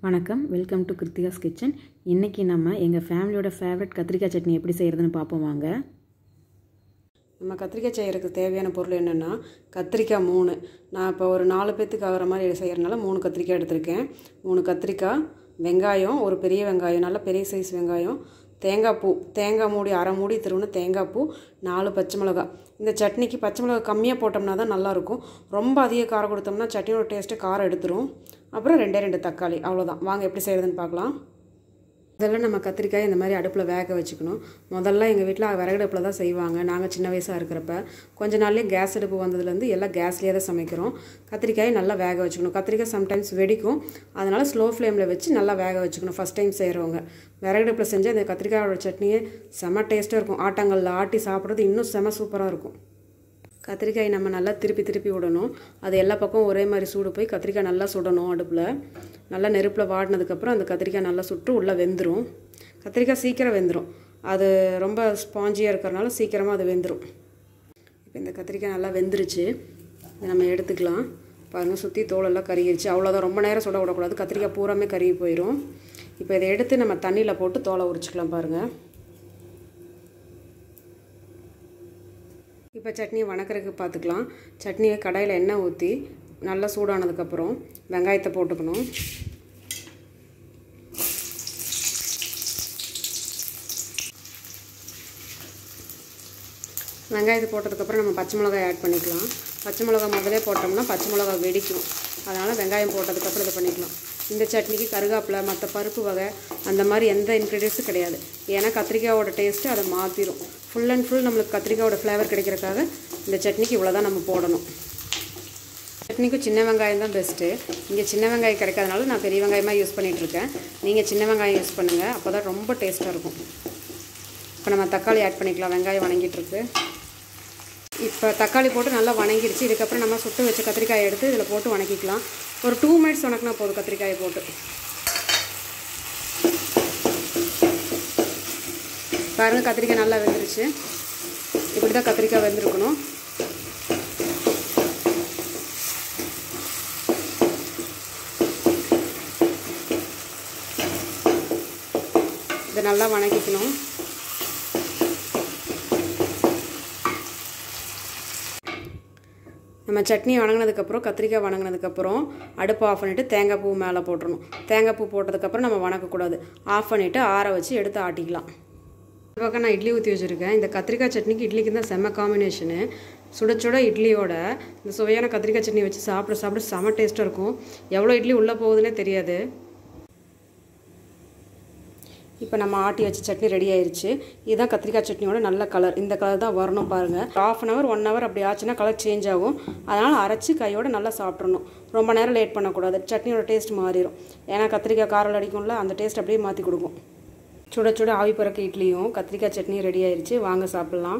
வணக்கம், welcome to Kiruthika's kitchen. இன்றைக்கி நம்ம எங்கள் ஃபேமிலியோட ஃபேவரட் கத்திரிக்காய் சட்னி எப்படி செய்கிறதுன்னு பார்ப்போம் வாங்க. நம்ம கத்திரிக்காய் செய்கிறதுக்கு தேவையான பொருள் என்னென்னா, கத்திரிக்காய் 3. நான் இப்போ ஒரு 4 பேர்த்துக்கு ஆகிற மாதிரி செய்கிறனால 3 கத்திரிக்காய் எடுத்திருக்கேன். 3 கத்திரிக்காய், வெங்காயம், ஒரு பெரிய வெங்காயம், நல்ல பெரிய சைஸ் வெங்காயம், தேங்காய் பூ, தேங்காய் மூடி அரை மூடி திருவுன தேங்காய் பூ, 4 பச்சை மிளகாய். இந்த சட்னிக்கு பச்சை மிளகாய் கம்மியாக போட்டோம்னா தான் நல்லாயிருக்கும். ரொம்ப அதிக காரம் கொடுத்தோம்னா சட்னியோட டேஸ்ட்டு காரம் எடுத்துரும். அப்புறம் 2 தக்காளி, அவ்வளோதான். வாங்க எப்படி செய்கிறதுன்னு பார்க்கலாம். இதெல்லாம் நம்ம கத்திரிக்காய் இந்த மாதிரி அடுப்பில் வேக வச்சுக்கணும். முதல்ல எங்கள் வீட்டில் விறகடுப்பில் தான் செய்வாங்க. நாங்கள் சின்ன வயசாக இருக்கிறப்ப கொஞ்ச நாள்லேயே கேஸ் அடுப்பு வந்ததுலேருந்து எல்லாம் கேஸ்லேயே தான் சமைக்கிறோம். கத்திரிக்காயை நல்லா வேக வச்சுக்கணும். கத்திரிக்காய் சம்டைம்ஸ் வெடிக்கும், அதனால் ஸ்லோ ஃப்ளேமில் வச்சு நல்லா வேக வச்சுக்கணும். ஃபஸ்ட் டைம் செய்கிறவங்க விறகடுப்பில் செஞ்சால் இந்த கத்திரிக்காயோட சட்னியே செம டேஸ்ட்டாக இருக்கும். ஆட்டாங்கல்ல ஆட்டி சாப்பிட்றது இன்னும் செம சூப்பராக இருக்கும். கத்திரிக்காய் நம்ம நல்லா திருப்பி விடணும். அது எல்லா பக்கம் ஒரே மாதிரி சூடு போய் கத்திரிக்காய் நல்லா சுடணும். அடுப்பில் நல்லா நெருப்பில் வாடினதுக்கப்புறம் அந்த கத்திரிக்காய் நல்லா சுட்டு உள்ளே வெந்துடும். கத்திரிக்காய் சீக்கிரம் வெந்துடும். அது ரொம்ப ஸ்பாஞ்சியாக இருக்கிறனால சீக்கிரமாக அது வெந்துடும். இப்போ இந்த கத்திரிக்காய் நல்லா வெந்துருச்சு. இதை நம்ம எடுத்துக்கலாம். பாருங்கள், சுற்றி தோலெல்லாம் கருகிருச்சு. அவ்வளோதான், ரொம்ப நேரம் சுட விடக்கூடாது. கத்திரிக்காய் பூராமே கருகி போயிடும். இப்போ இதை எடுத்து நம்ம தண்ணியில் போட்டு தோலை உரிச்சிக்கலாம். பாருங்கள், இப்போ சட்னியை வணக்கிறதுக்கு பார்த்துக்கலாம். சட்னியை கடாயில் எண்ணெய் ஊற்றி நல்லா சூடானதுக்கப்புறம் வெங்காயத்தை போட்டுக்கணும். வெங்காயத்தை போட்டதுக்கப்புறம் நம்ம பச்சை மிளகாய் ஆட் பண்ணிக்கலாம். பச்சை மிளகாய் முதலே போட்டோம்னா பச்சை மிளகாய் வெடிக்கும். அதனால் வெங்காயம் போட்டதுக்கப்புறம் இதை பண்ணிக்கலாம். இந்த சட்னிக்கு கருவேப்பிலை, மற்ற பருப்பு வகை அந்த மாதிரி எந்த இன்க்ரீடியன்ஸும் கிடையாது. ஏன்னா கத்திரிக்காயோட டேஸ்ட்டு அதை மாற்றிடும். ஃபுல் அண்ட் ஃபுல் நம்மளுக்கு கத்திரிக்காயோட ஃப்ளேவர் கிடைக்கிறதுக்காக இந்த சட்னிக்கு இவ்வளோ தான் நம்ம போடணும். சட்னிக்கு சின்ன வெங்காயம் தான் பெஸ்ட்டு. இங்கே சின்ன வெங்காயம் கிடைக்காதனால நான் பெரிய வெங்காயமாக யூஸ் பண்ணிகிட்ருக்கேன். நீங்கள் சின்ன வெங்காயம் யூஸ் பண்ணுங்கள், அப்போ தான் ரொம்ப டேஸ்ட்டாக இருக்கும். இப்போ நம்ம தக்காளி ஆட் பண்ணிக்கலாம். வெங்காயம் வணங்கிட்டுருக்கு. இப்போ தக்காளி போட்டு நல்லா வணங்கிடுச்சு. இதுக்கப்புறம் நம்ம சுட்டு வச்ச கத்திரிக்காயை எடுத்து இதில் போட்டு வணக்கிக்கலாம். ஒரு 2 மினிட்ஸ் வணக்கினா போதும். கத்திரிக்காயை போட்டு பாருங்கள், கத்திரிக்காய் நல்லா வெந்துருச்சு. இப்படி தான் கத்திரிக்காய் வெந்திருக்கணும். இதை நல்லா வணக்கிக்கணும். நம்ம சட்னி வணங்கினதுக்கப்புறம் கத்திரிக்காய் வணங்கினதுக்கப்புறம் அடுப்பு ஆஃப் பண்ணிவிட்டு தேங்காய் பூ மேலே போட்டுடணும். தேங்காய் பூ போட்டதுக்கப்புறம் நம்ம வணக்கக்கூடாது. ஆஃப் பண்ணிவிட்டு ஆற வச்சு எடுத்து ஆட்டிக்கலாம். இந்த பக்கம் நான் இட்லி ஊற்றி வச்சுருக்கேன். இந்த கத்திரிக்காய் சட்னிக்கு இட்லிக்கு தான் செம்ம காம்பினேஷனு. சுட இட்லியோட இந்த சுவையான கத்திரிக்காய் சட்னி வச்சு சாப்பிட செம்ம டேஸ்ட்டாக இருக்கும். எவ்வளோ இட்லி உள்ளே போகுதுன்னே தெரியாது. இப்போ நம்ம ஆட்டி வச்ச சட்னி ரெடி ஆயிடுச்சு. இதுதான் கத்திரிக்காய் சட்னியோட நல்ல கலர். இந்த கலர் தான் வரணும் பாருங்கள். 1/2 hour 1 hour அப்படி ஆச்சுன்னா கலர் சேஞ்ச் ஆகும். அதனால் அரைச்சி கையோடு நல்லா சாப்பிட்றணும். ரொம்ப நேரம் லேட் பண்ணக்கூடாது. சட்னியோட டேஸ்ட் மாறிடும். ஏன்னா கத்திரிக்காய் காரம் அடிக்கும்ல, அந்த டேஸ்ட் அப்படியே மாற்றி கொடுக்கும். சுட ஆவி பறக்க இட்லியும் கத்திரிக்காய் சட்னியும் ரெடி ஆயிடுச்சு. வாங்க சாப்பிட்லாம்.